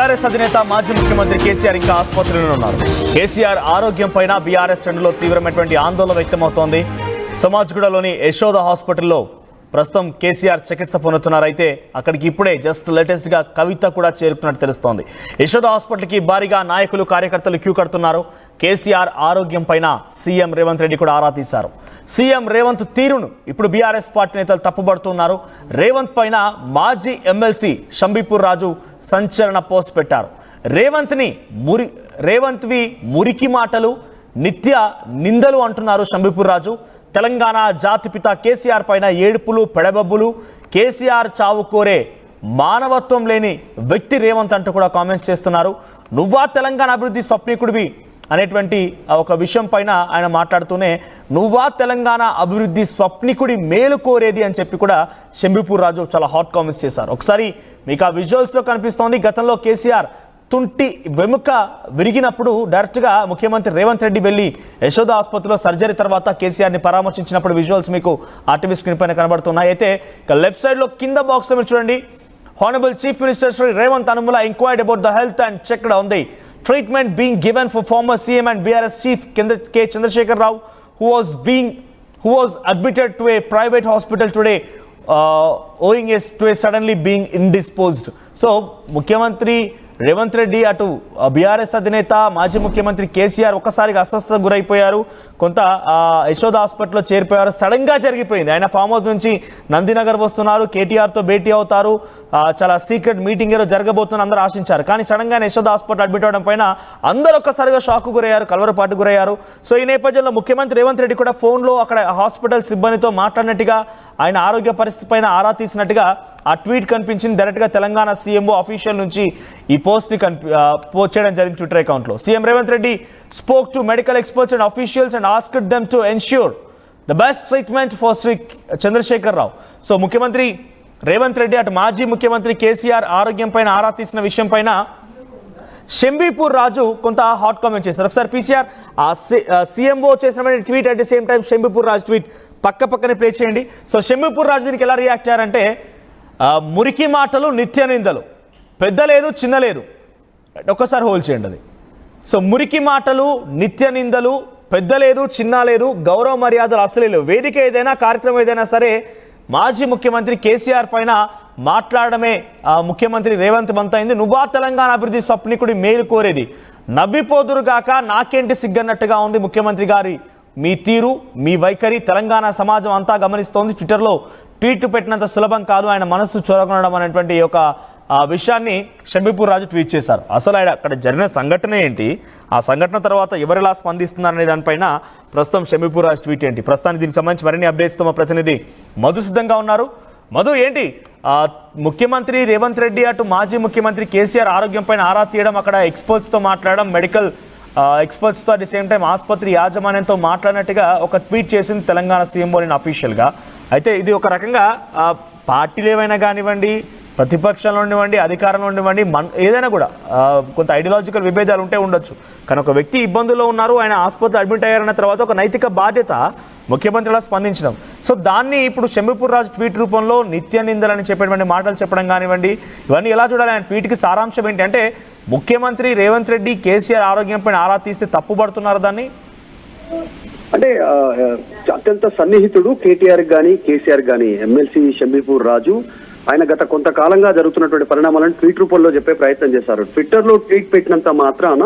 BRS అధినేత మాజీ ముఖ్యమంత్రి కేసీఆర్ ఇంకా ఆసుపత్రిలో ఉన్నారు. కేసీఆర్ ఆరోగ్యం పైన బీఆర్ఎస్ శ్రేణుల్లో తీవ్రమైనటువంటి ఆందోళన వ్యక్తమవుతోంది. సమాజ్గూడలోని యశోద హాస్పిటల్లో ప్రస్తుతం కేసీఆర్ చికిత్స పొందుతున్నారు. అయితే అక్కడికి ఇప్పుడే జస్ట్ లేటెస్ట్ గా కవిత కూడా చేరుకున్నట్టు తెలుస్తోంది. యశోద హాస్పిటల్కి భారీగా నాయకులు కార్యకర్తలు క్యూ కడుతున్నారు. కేసీఆర్ ఆరోగ్యం పైన సీఎం రేవంత్ రెడ్డి కూడా ఆరా తీశారు. సీఎం రేవంత్ తీరును ఇప్పుడు బీఆర్ఎస్ పార్టీ నేతలు తప్పుబడుతున్నారు. రేవంత్ పైన మాజీ ఎమ్మెల్సీ షంబీపూర్ రాజు సంచలన పోస్ట్ పెట్టారు. రేవంత్వి మురికి మాటలు, నిత్య నిందలు అంటున్నారు షంబీపూర్ రాజు. తెలంగాణ జాతిపిత కేసీఆర్ పైన ఏడుపులు, పెడబబ్బులు, కేసీఆర్ చావు కోరే మానవత్వం లేని వ్యక్తి రేవంత్ అంటూ కూడా కామెంట్స్ చేస్తున్నారు. నువ్వా తెలంగాణ అభివృద్ధి స్వప్నికుడివి అనేటువంటి ఒక విషయం పైన ఆయన మాట్లాడుతూనే నువ్వా తెలంగాణ అభివృద్ధి స్వప్నికుడి మేలు కోరేది అని చెప్పి కూడా షంబీపూర్ రాజు చాలా హాట్ కామెంట్స్ చేశారు. ఒకసారి మీకు ఆ విజువల్స్లో కనిపిస్తోంది. గతంలో కేసీఆర్ తుంటి వెముక విరిగినప్పుడు డైరెక్ట్గా ముఖ్యమంత్రి రేవంత్ రెడ్డి వెళ్ళి యశోద ఆసుపత్రిలో సర్జరీ తర్వాత కేసీఆర్ని పరామర్శించినప్పుడు విజువల్స్ మీకు ఆర్టీవీ స్క్రీన్ పైన కనబడుతున్నాయి. అయితే ఇక లెఫ్ట్ సైడ్లో కింద బాక్స్లో మీరు చూడండి. Honourable chief minister Shri Revanth Anumula inquired about the health and checked on the treatment being given for former CM and BRS chief K. Chandrasekhar Rao, who was admitted to a private hospital today owing to a suddenly being indisposed. So ముఖ్యమంత్రి రేవంత్ రెడ్డి అటు BRS అధినేత మాజీ ముఖ్యమంత్రి కేసీఆర్ ఒక్కసారిగా అస్వస్థతకు గురైపోయారు. కొంత యశోద హాస్పిటల్లో చేరిపోయారు. Sudden గా జరిగిపోయింది. ఆయన ఫామ్ హౌస్ నుంచి నందినగర్ వస్తున్నారు, కేటీఆర్తో భేటీ అవుతారు, చాలా సీక్రెట్ మీటింగ్ ఏదో జరగబోతుందని అందరూ ఆశించారు. కానీ సడన్ గా యశోద హాస్పిటల్ అడ్మిట్ అవడం పైన అందరూ ఒక్కసారిగా షాక్ గురయ్యారు, కలవరపాటు గురయ్యారు. సో ఈ నేపథ్యంలో ముఖ్యమంత్రి రేవంత్ రెడ్డి కూడా ఫోన్లో అక్కడ హాస్పిటల్ సిబ్బందితో మాట్లాడినట్టుగా, ఆయన ఆరోగ్య పరిస్థితి పైన ఆరా తీసినట్టుగా ఆ ట్వీట్ కనిపించింది. డైరెక్ట్గా తెలంగాణ సీఎంఓ అఫీషియల్ నుంచి ఈ పోస్ట్ని పోస్ట్ చేయడం జరిగింది ట్విట్టర్ అకౌంట్లో. CM Revanth Reddy spoke to medical experts and officials and asked them to ensure the best treatment for Sri Chandrasekhar Rao. So ముఖ్యమంత్రి రేవంత్ రెడ్డి అటు మాజీ ముఖ్యమంత్రి కేసీఆర్ ఆరోగ్యం పైన ఆరా తీసిన విషయం పైన షంబీపూర్ రాజు కొంత హాట్ కామెంట్ చేశారు. ఒకసారి పీసీఆర్ సీఎంఓ చేసిన tweet at the same time Shambipur Raju tweet పక్కనే ప్లే చేయండి. సో షంబీపూర్ రాజు దీనికి ఎలా రియాక్ట్ అయ్యారంటే, మురికి మాటలు, నిత్య నిందలు, పెద్ద లేదు చిన్న లేదు. ఒక్కసారి హోల్డ్ చేయండి అది. సో మురికి మాటలు, నిత్య నిందలు, పెద్ద లేదు చిన్న లేదు, గౌరవ మర్యాదలు అసలే లేవు. వేదిక ఏదైనా, కార్యక్రమం ఏదైనా సరే మాజీ ముఖ్యమంత్రి కేసీఆర్ పైన మాట్లాడమే ముఖ్యమంత్రి రేవంత్ మంతైంది. నువ్వా తెలంగాణ అభివృద్ధి స్వప్నికుడి మేలు కోరేది, నవ్విపోదురుగాక నాకేంటి సిగ్గన్నట్టుగా ఉంది ముఖ్యమంత్రి గారి మీ తీరు, మీ వైఖరి తెలంగాణ సమాజం అంతా గమనిస్తోంది. ట్విట్టర్లో ట్వీట్ పెట్టినంత సులభం కాదు ఆయన మనస్సు చొరగొనడం అనేటువంటి ఒక విషయాన్ని షంబీపూర్ రాజు ట్వీట్ చేశారు. అసలు ఆయన అక్కడ జరిగిన సంఘటన ఏంటి, ఆ సంఘటన తర్వాత ఎవరెలా స్పందిస్తున్నారనే దానిపైన ప్రస్తుతం షంబీపూర్ రాజు ట్వీట్ ఏంటి, ప్రస్తుతానికి దీనికి సంబంధించి మరిన్ని అప్డేట్స్తో మా ప్రతినిధి మధు సిద్ధంగా ఉన్నారు. మధు, ఏంటి ముఖ్యమంత్రి రేవంత్ రెడ్డి అటు మాజీ ముఖ్యమంత్రి కేసీఆర్ ఆరోగ్యం పైన ఆరా తీయడం, అక్కడ ఎక్స్పర్ట్స్తో మాట్లాడడం, మెడికల్ ఎక్స్పర్ట్స్తో అట్ ది సేమ్ టైం ఆసుపత్రి యాజమాన్యంతో మాట్లాడినట్టుగా ఒక ట్వీట్ చేసింది తెలంగాణ సీఎంఓ నేను అఫీషియల్గా. అయితే ఇది ఒక రకంగా పార్టీలు ఏమైనా కానివ్వండి, ప్రతిపక్షంలో ఉండివ్వండి, అధికారంలో ఉండివ్వండి, ఏదైనా కూడా కొంత ఐడియాలజికల్ విభేదాలు ఉంటే ఉండొచ్చు. కానీ ఒక వ్యక్తి ఇబ్బందుల్లో ఉన్నారు, ఆయన ఆసుపత్రి అడ్మిట్ అయ్యారన్న తర్వాత ఒక నైతిక బాధ్యత ముఖ్యమంత్రిలా స్పందించడం. సో దాన్ని ఇప్పుడు షంబీపూర్ రాజు ట్వీట్ రూపంలో నిత్య నిందలని చెప్పేటువంటి మాటలు చెప్పడం కానివ్వండి, ఇవన్నీ ఎలా చూడాలి? ఆయన ట్వీట్కి సారాంశం ఏంటి అంటే, ముఖ్యమంత్రి రేవంత్ రెడ్డి కేసీఆర్ ఆరోగ్యంపై ఆరా తీస్తే తప్పుపడుతున్నారు దాన్ని అంటే అత్యంత సన్నిహితుడు కేటీఆర్ గాని కేసీఆర్ గాని ఎమ్మెల్సీ షంబీపూర్ రాజు ఆయన గత కొంతకాలంగా జరుగుతున్నటువంటి పరిణామాలను ట్వీట్ రూపంలో చెప్పే ప్రయత్నం చేశారు. ట్విట్టర్లో ట్వీట్ పెట్టినంత మాత్రాన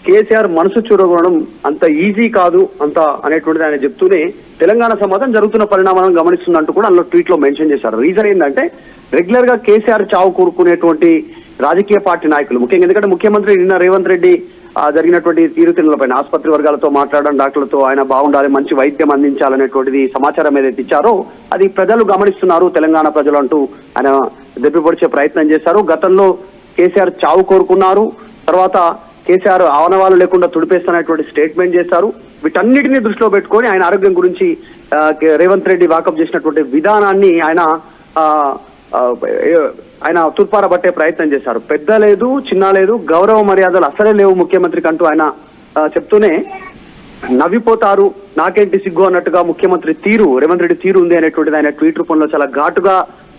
కేసీఆర్ మనసు చూరగొనడం అంత ఈజీ కాదు అంత అనేటువంటిది ఆయన చెప్తూనే తెలంగాణ సమాజం జరుగుతున్న పరిణామాలను గమనిస్తుందంటూ కూడా అందులో ట్వీట్ లో మెన్షన్ చేశారు. రీజన్ ఏంటంటే, రెగ్యులర్ గా కేసీఆర్ చావు కోరుకునేటువంటి రాజకీయ పార్టీ నాయకులు, ముఖ్యంగా ఎందుకంటే ముఖ్యమంత్రి నిన్న రేవంత్ రెడ్డి జరిగినటువంటి తీరుతెన్నులపైన ఆసుపత్రి వర్గాలతో మాట్లాడడం, డాక్టర్లతో ఆయన బాగుండాలి, మంచి వైద్యం అందించాలనేటువంటిది సమాచారం ఏదైతే ఇచ్చారో అది ప్రజలు గమనిస్తున్నారు, తెలంగాణ ప్రజలు అంటూ ఆయన దెబ్బపొడిచే ప్రయత్నం చేశారు. గతంలో కేసీఆర్ చావు కోరుకున్నారు, తర్వాత కేసీఆర్ ఆవనవాళ్ళు లేకుండా తుడిపేస్తున్నటువంటి స్టేట్మెంట్ చేశారు. వీటన్నిటిని దృష్టిలో పెట్టుకొని ఆయన ఆరోగ్యం గురించి రేవంత్ రెడ్డి వాకప్ చేసినటువంటి విధానాన్ని ఆయన తూర్పారబట్టే ప్రయత్నం చేశారు. పెద్ద లేదు చిన్న లేదు, గౌరవ మర్యాదలు అసలే లేవు ముఖ్యమంత్రికి అంటూ ఆయన చెప్తూనే నవ్విపోతారు నాకేంటి సిగ్గు అన్నట్టుగా ముఖ్యమంత్రి తీరు, రేవంత్ రెడ్డి తీరు ఉంది అనేటువంటిది ఆయన ట్వీట్ రూపంలో చాలా ఘాటుగా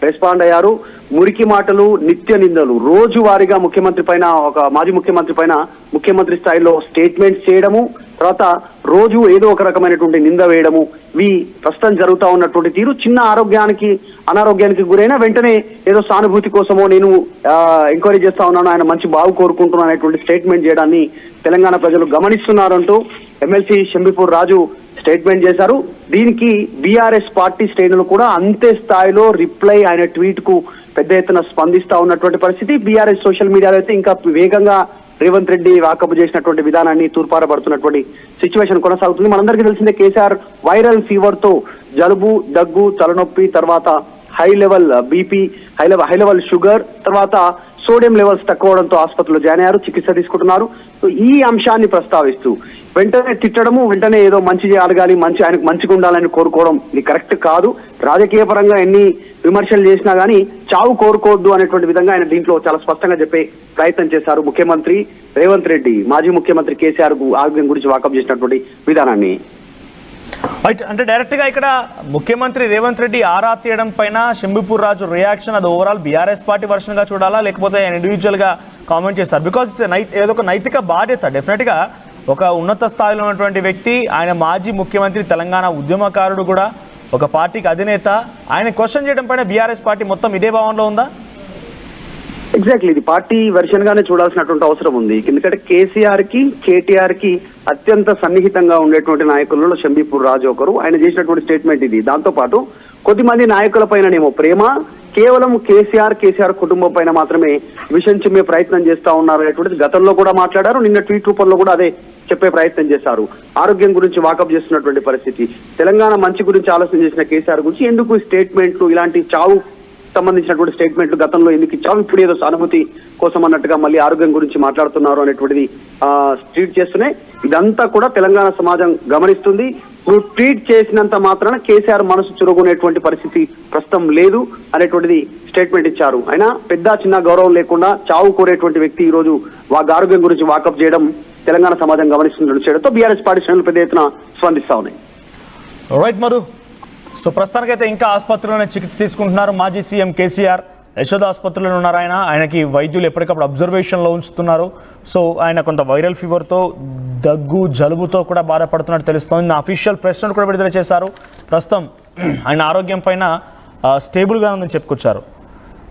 రెస్పాండ్ అయ్యారు. మురికి మాటలు, నిత్య నిందలు, రోజువారీగా ముఖ్యమంత్రి పైన, ఒక మాజీ ముఖ్యమంత్రి పైన ముఖ్యమంత్రి స్థాయిలో స్టేట్మెంట్స్ చేయడము, తర్వాత రోజు ఏదో ఒక రకమైనటువంటి నింద వేయడము, ఇవి ప్రస్తుతం జరుగుతూ ఉన్నటువంటి తీరు. చిన్న అనారోగ్యానికి గురైనా వెంటనే ఏదో సానుభూతి కోసమో నేను ఎంక్వైరీ చేస్తా ఉన్నాను, ఆయన మంచి బాగు కోరుకుంటున్నాను అనేటువంటి స్టేట్మెంట్ చేయడాన్ని తెలంగాణ ప్రజలు గమనిస్తున్నారంటూ ఎమ్మెల్సీ షంబీపూర్ రాజు స్టేట్మెంట్ చేశారు. దీనికి బీఆర్ఎస్ పార్టీ శ్రేణులు కూడా అంతే స్థాయిలో రిప్లై, ఆయన ట్వీట్ కు పెద్ద ఎత్తున స్పందిస్తా ఉన్నటువంటి పరిస్థితి. బీఆర్ఎస్ సోషల్ మీడియాలో అయితే ఇంకా వేగంగా రేవంత్ రెడ్డి వాకపు చేసినటువంటి విధానాన్ని తూర్పారబడుతున్నటువంటి సిచ్యువేషన్ కొనసాగుతుంది. మనందరికీ తెలిసిందే, కేసీఆర్ వైరల్ ఫీవర్ తో జలుబు, దగ్గు, తలనొప్పి, తర్వాత high level BP, high level sugar, తర్వాత సోడియం లెవెల్స్ తక్కువ అవడంతో ఆసుపత్రిలో జాయిన్ అయ్యారు, చికిత్స తీసుకుంటున్నారు. సో ఈ అంశాన్ని ప్రస్తావిస్తూ వెంటనే తిట్టడము, వెంటనే ఏదో మంచి చేయగలగాలి, ఆయనకు మంచిగా ఉండాలని కోరుకోవడం ఇది కరెక్ట్ కాదు. రాజకీయ పరంగా ఎన్ని విమర్శలు చేసినా గానీ చావు కోరుకోవద్దు అనేటువంటి విధంగా ఆయన దీంట్లో చాలా స్పష్టంగా చెప్పే ప్రయత్నం చేశారు. ముఖ్యమంత్రి రేవంత్ రెడ్డి మాజీ ముఖ్యమంత్రి కేసీఆర్ ఆరోగ్యం గురించి వాకప్ చేసినటువంటి విధానాన్ని. అంటే డైరెక్ట్ గా ఇక్కడ ముఖ్యమంత్రి రేవంత్ రెడ్డి ఆరా తీయడం పైన షంబీపూర్ రాజు రియాక్షన్, అది ఓవరాల్ బీఆర్ఎస్ పార్టీ వర్షన్ గా చూడాలా, లేకపోతే ఆయన ఇండివిజువల్ గా కామెంట్ చేస్తారు? బికాజ్ ఇట్స్ ఏదో ఒక నైతిక బాధ్యత. డెఫినెట్ గా ఒక ఉన్నత స్థాయిలో ఉన్నటువంటి వ్యక్తి, ఆయన మాజీ ముఖ్యమంత్రి, తెలంగాణ ఉద్యమకారుడు కూడా, ఒక పార్టీకి అధినేత, ఆయన క్వశ్చన్ చేయడం పైన బీఆర్ఎస్ పార్టీ మొత్తం ఇదే భావనలో ఉందా? ఎగ్జాక్ట్లీ, ఇది పార్టీ వెర్షన్ గానే చూడాల్సినటువంటి అవసరం ఉంది. ఎందుకంటే కేసీఆర్ కి, కేటీఆర్ కి అత్యంత సన్నిహితంగా ఉండేటువంటి నాయకులలో షంబీపూర్ రాజు ఒకరు. ఆయన చేసినటువంటి స్టేట్మెంట్ ఇది. దాంతో పాటు కొద్దిమంది నాయకుల పైననేమో ప్రేమ, కేవలం కేసీఆర్ కుటుంబం పైన మాత్రమే విషయం చిమ్మే ప్రయత్నం చేస్తా ఉన్నారు అనేటువంటిది గతంలో కూడా మాట్లాడారు. నిన్న ట్వీట్ రూపంలో కూడా అదే చెప్పే ప్రయత్నం చేశారు. ఆరోగ్యం గురించి వాకప్ చేస్తున్నటువంటి పరిస్థితి, తెలంగాణ మంచి గురించి ఆలోచన చేసిన కేసీఆర్ గురించి ఎందుకు స్టేట్మెంట్లు, ఇలాంటి చావు సంబంధించినటువంటి స్టేట్మెంట్లు గతంలో ఎందుకు ఇచ్చావు, ఇప్పుడు ఏదో సానుభూతి కోసం అన్నట్టుగా మళ్ళీ ఆరోగ్యం గురించి మాట్లాడుతున్నారు అనేటువంటిది ట్వీట్ చేస్తున్నాయి. ఇదంతా కూడా తెలంగాణ సమాజం గమనిస్తుంది. నువ్వు ట్వీట్ చేసినంత మాత్రాన కేసీఆర్ మనసు చురుగునేటువంటి పరిస్థితి ప్రస్తుతం లేదు అనేటువంటిది స్టేట్మెంట్ ఇచ్చారు. అయినా పెద్ద చిన్న గౌరవం లేకుండా చావు కోరేటువంటి వ్యక్తి ఈ రోజు ఆరోగ్యం గురించి వాకప్ చేయడం తెలంగాణ సమాజం గమనిస్తున్నట్టు చేయడంతో బీఆర్ఎస్ పార్టీ శ్రేణులు పెద్ద ఎత్తున స్పందిస్తా ఉన్నాయి. రైట్ మధు, సో ప్రస్తుతానికైతే ఇంకా ఆసుపత్రిలోనే చికిత్స తీసుకుంటున్నారు మాజీ సీఎం కేసీఆర్. యశోద ఆసుపత్రిలో ఉన్నారు ఆయనకి వైద్యులు ఎప్పటికప్పుడు అబ్జర్వేషన్లో ఉంచుతున్నారు. సో ఆయన కొంత వైరల్ ఫీవర్తో, దగ్గు, జలుబుతో కూడా బాధపడుతున్నట్టు తెలుస్తోంది. నా అఫీషియల్ ప్రెస్ నోట్ కూడా విడుదల చేశారు. ప్రస్తుతం ఆయన ఆరోగ్యం పైన స్టేబుల్గా ఉందని చెప్పుకొచ్చారు.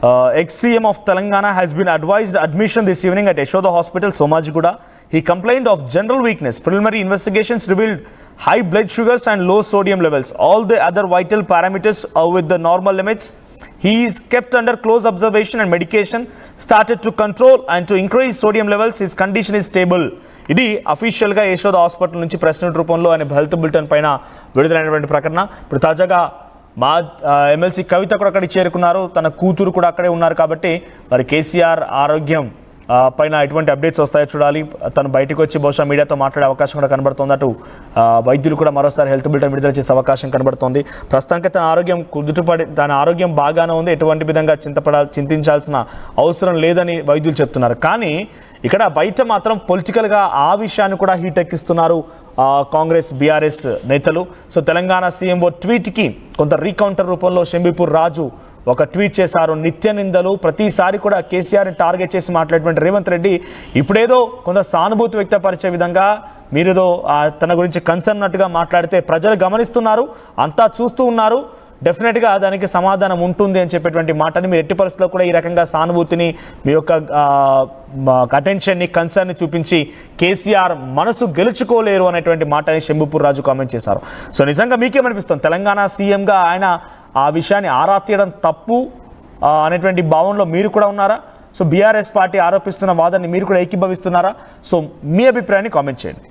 ex-CM of Telangana has been advised admission this evening at Yashoda Hospital, Somajiguda. He complained of general weakness. Preliminary investigations revealed high blood sugars and low sodium levels. All the other vital parameters are with the normal limits. He is kept under close observation and medication started to control and to increase sodium levels. His condition is stable. ఇది అఫీషియల్గా Yashoda hospital నుంచి press note రూపంలో ఆయన health bulletin పైన విడుదలైనటువంటి ప్రకటన. ఇప్పుడు తాజాగా మా ఎమ్మెల్సీ కవిత కూడా అక్కడికి చేరుకున్నారు, తన కూతురు కూడా అక్కడే ఉన్నారు. కాబట్టి మరి కేసీఆర్ ఆరోగ్యం పైన ఎటువంటి అప్డేట్స్ వస్తాయో చూడాలి. తను బయటకు వచ్చి బహుశా మీడియాతో మాట్లాడే అవకాశం కూడా కనబడుతుంది. అటు వైద్యులు కూడా మరోసారి హెల్త్ బులెటిన్ విడుదల చేసే అవకాశం కనబడుతోంది. ప్రస్తుతానికి తన ఆరోగ్యం కుదుటపడి, తన ఆరోగ్యం బాగానే ఉంది, ఎటువంటి విధంగా చింతించాల్సిన అవసరం లేదని వైద్యులు చెప్తున్నారు. కానీ ఇక్కడ బయట మాత్రం పొలిటికల్గా ఆ విషయాన్ని కూడా హీట్ ఎక్కిస్తున్నారు కాంగ్రెస్, బీఆర్ఎస్ నేతలు. సో తెలంగాణ సీఎంఓ ట్వీట్కి కొంత రీకౌంటర్ రూపంలో షంబీపూర్ రాజు ఒక ట్వీట్ చేశారు. నిత్య నిందలు, ప్రతిసారి కూడా కేసీఆర్ని టార్గెట్ చేసి మాట్లాడేటువంటి రేవంత్ రెడ్డి ఇప్పుడేదో కొంత సానుభూతి వ్యక్తపరిచే విధంగా, మీరేదో తన గురించి కన్సర్న్ అన్నట్టుగా మాట్లాడితే ప్రజలు గమనిస్తున్నారు, అంతా చూస్తూ ఉన్నారు, డెఫినెట్గా దానికి సమాధానం ఉంటుంది అని చెప్పేటువంటి మాటని మీరు ఎట్టి పరిస్థితుల్లో కూడా ఈ రకంగా సానుభూతిని, మీ యొక్క అటెన్షన్ని, కన్సర్న్ని చూపించి కేసీఆర్ మనసు గెలుచుకోలేరు అనేటువంటి మాటని షంబీపూర్ రాజు కామెంట్ చేశారు. సో నిజంగా మీకేమనిపిస్తుంది, తెలంగాణ సీఎంగా ఆయన ఆ విషయాన్ని ఆరా తీయడం తప్పు అనేటువంటి భావనలో మీరు కూడా ఉన్నారా? సో బీఆర్ఎస్ పార్టీ ఆరోపిస్తున్న వాదాన్ని మీరు కూడా ఏకీభవిస్తున్నారా? సో మీ అభిప్రాయాన్ని కామెంట్ చేయండి.